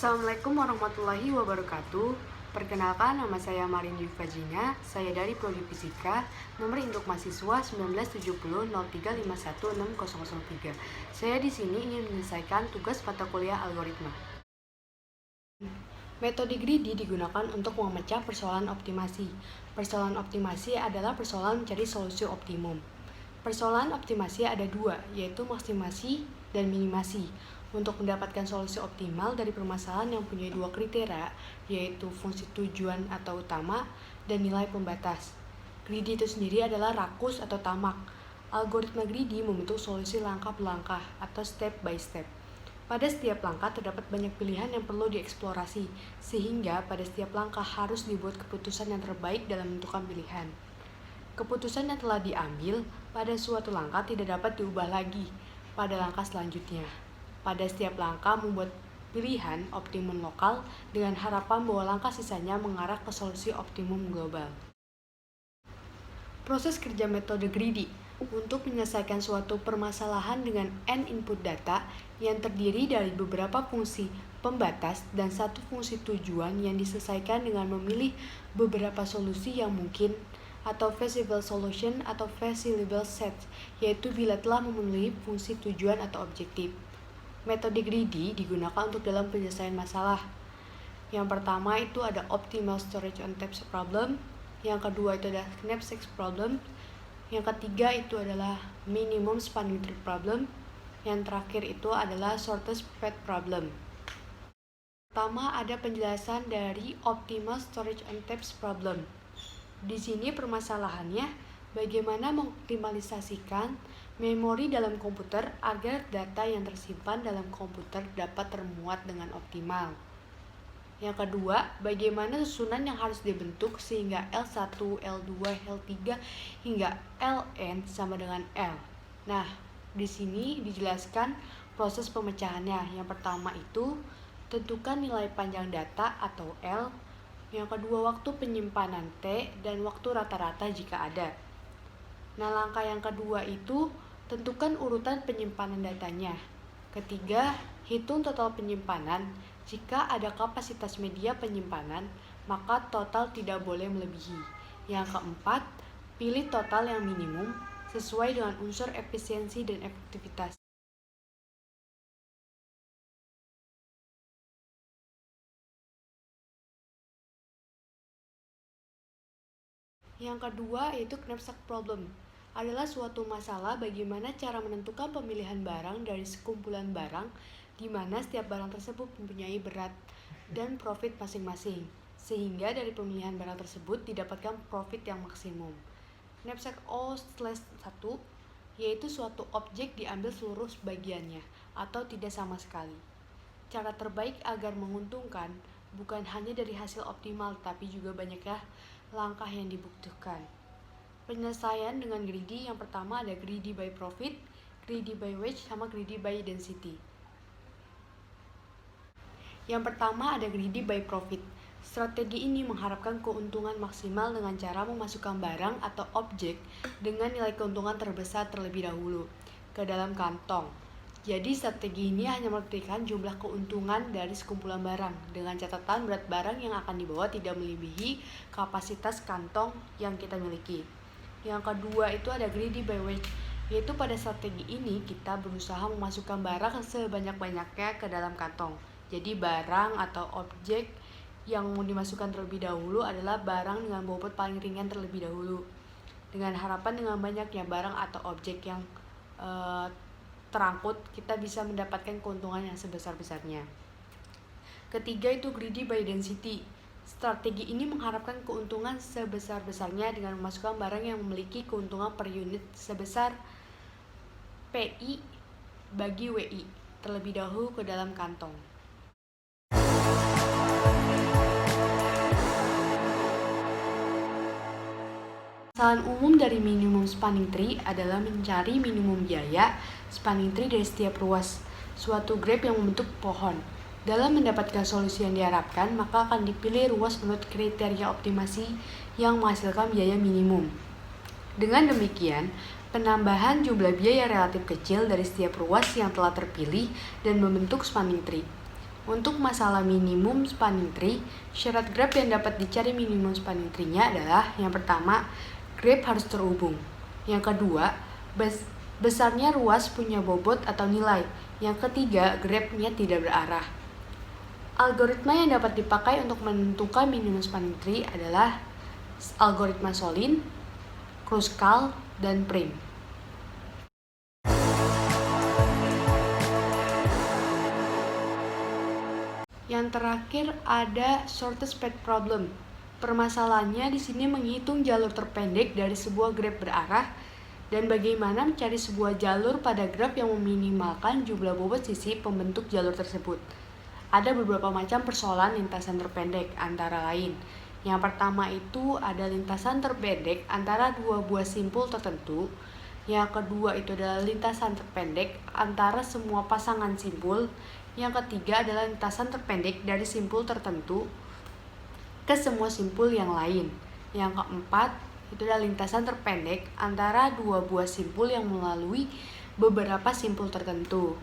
Assalamualaikum warahmatullahi wabarakatuh. Perkenalkan, nama saya Marin Yufajina. Saya dari Prodi Fisika, nomor induk mahasiswa 1970 03516003. Saya di sini ingin menyelesaikan tugas mata kuliah algoritma. Metode greedy digunakan untuk memecah persoalan optimasi. Persoalan optimasi adalah persoalan mencari solusi optimum. Persoalan optimasi ada dua, yaitu maksimasi dan minimasi. Untuk mendapatkan solusi optimal dari permasalahan yang punya dua kriteria, yaitu fungsi tujuan atau utama dan nilai pembatas. Greedy itu sendiri adalah rakus atau tamak. Algoritma greedy membentuk solusi langkah per langkah atau step by step. Pada setiap langkah terdapat banyak pilihan yang perlu dieksplorasi, sehingga pada setiap langkah harus dibuat keputusan yang terbaik dalam menentukan pilihan. Keputusan yang telah diambil pada suatu langkah tidak dapat diubah lagi pada langkah selanjutnya. Pada setiap langkah membuat pilihan optimum lokal dengan harapan bahwa langkah sisanya mengarah ke solusi optimum global. Proses kerja metode greedy untuk menyelesaikan suatu permasalahan dengan n input data yang terdiri dari beberapa fungsi pembatas dan satu fungsi tujuan yang diselesaikan dengan memilih beberapa solusi yang mungkin atau feasible solution atau feasible set, yaitu bila telah memenuhi fungsi tujuan atau objektif. Metode greedy digunakan untuk dalam penyelesaian masalah. Yang pertama itu ada optimal storage on taps problem, yang kedua itu ada knapsack problem, yang ketiga itu adalah minimum spanning tree problem, yang terakhir itu adalah shortest path problem. Pertama ada penjelasan dari optimal storage on taps problem. Di sini permasalahannya bagaimana mengoptimalisasikan memori dalam komputer agar data yang tersimpan dalam komputer dapat termuat dengan optimal. Yang kedua, bagaimana susunan yang harus dibentuk sehingga L1, L2, L3 hingga Ln sama dengan L. Nah, di sini dijelaskan proses pemecahannya. Yang pertama itu tentukan nilai panjang data atau L. Yang kedua, waktu penyimpanan T dan waktu rata-rata jika ada. Nah, langkah yang kedua itu tentukan urutan penyimpanan datanya. Ketiga, hitung total penyimpanan. Jika ada kapasitas media penyimpanan, maka total tidak boleh melebihi. Yang keempat, pilih total yang minimum sesuai dengan unsur efisiensi dan efektivitas. Yang kedua yaitu knapsack problem. Adalah suatu masalah bagaimana cara menentukan pemilihan barang dari sekumpulan barang di mana setiap barang tersebut mempunyai berat dan profit masing-masing, sehingga dari pemilihan barang tersebut didapatkan profit yang maksimum. Knapsack O/1 yaitu suatu objek diambil seluruh bagiannya atau tidak sama sekali. Cara terbaik agar menguntungkan bukan hanya dari hasil optimal tapi juga banyaknya langkah yang dibutuhkan. Penyelesaian dengan greedy yang pertama ada greedy by profit, greedy by wage, sama greedy by density. Yang pertama ada greedy by profit. Strategi ini mengharapkan keuntungan maksimal dengan cara memasukkan barang atau objek dengan nilai keuntungan terbesar terlebih dahulu ke dalam kantong. Jadi strategi ini hanya memperhatikan jumlah keuntungan dari sekumpulan barang dengan catatan berat barang yang akan dibawa tidak melebihi kapasitas kantong yang kita miliki. Yang kedua itu ada greedy by wage, yaitu pada strategi ini kita berusaha memasukkan barang sebanyak-banyaknya ke dalam kantong. Jadi barang atau objek yang mau dimasukkan terlebih dahulu adalah barang dengan bobot paling ringan terlebih dahulu. Dengan harapan dengan banyaknya barang atau objek yang terangkut, kita bisa mendapatkan keuntungan yang sebesar-besarnya. Ketiga itu greedy by density. Strategi ini mengharapkan keuntungan sebesar-besarnya dengan memasukkan barang yang memiliki keuntungan per unit sebesar PI bagi WI terlebih dahulu ke dalam kantong. Kesalahan umum dari minimum spanning tree adalah mencari minimum biaya spanning tree dari setiap ruas suatu graph yang membentuk pohon. Dalam mendapatkan solusi yang diharapkan, maka akan dipilih ruas menurut kriteria optimasi yang menghasilkan biaya minimum. Dengan demikian, penambahan jumlah biaya relatif kecil dari setiap ruas yang telah terpilih dan membentuk spanning tree. Untuk masalah minimum spanning tree, syarat graf yang dapat dicari minimum spanning tree-nya adalah yang pertama, graf harus terhubung. Yang kedua, besarnya ruas punya bobot atau nilai. Yang ketiga, grafnya tidak berarah. Algoritma yang dapat dipakai untuk menentukan minimum spanning tree adalah algoritma Solin, Kruskal, dan Prim. Yang terakhir ada shortest path problem. Permasalahannya di sini menghitung jalur terpendek dari sebuah graf berarah dan bagaimana mencari sebuah jalur pada graf yang meminimalkan jumlah bobot sisi pembentuk jalur tersebut. Ada beberapa macam persoalan lintasan terpendek, antara lain. Yang pertama itu ada lintasan terpendek antara dua buah simpul tertentu. Yang kedua itu adalah lintasan terpendek antara semua pasangan simpul. Yang ketiga adalah lintasan terpendek dari simpul tertentu ke semua simpul yang lain. Yang keempat itu adalah lintasan terpendek antara dua buah simpul yang melalui beberapa simpul tertentu.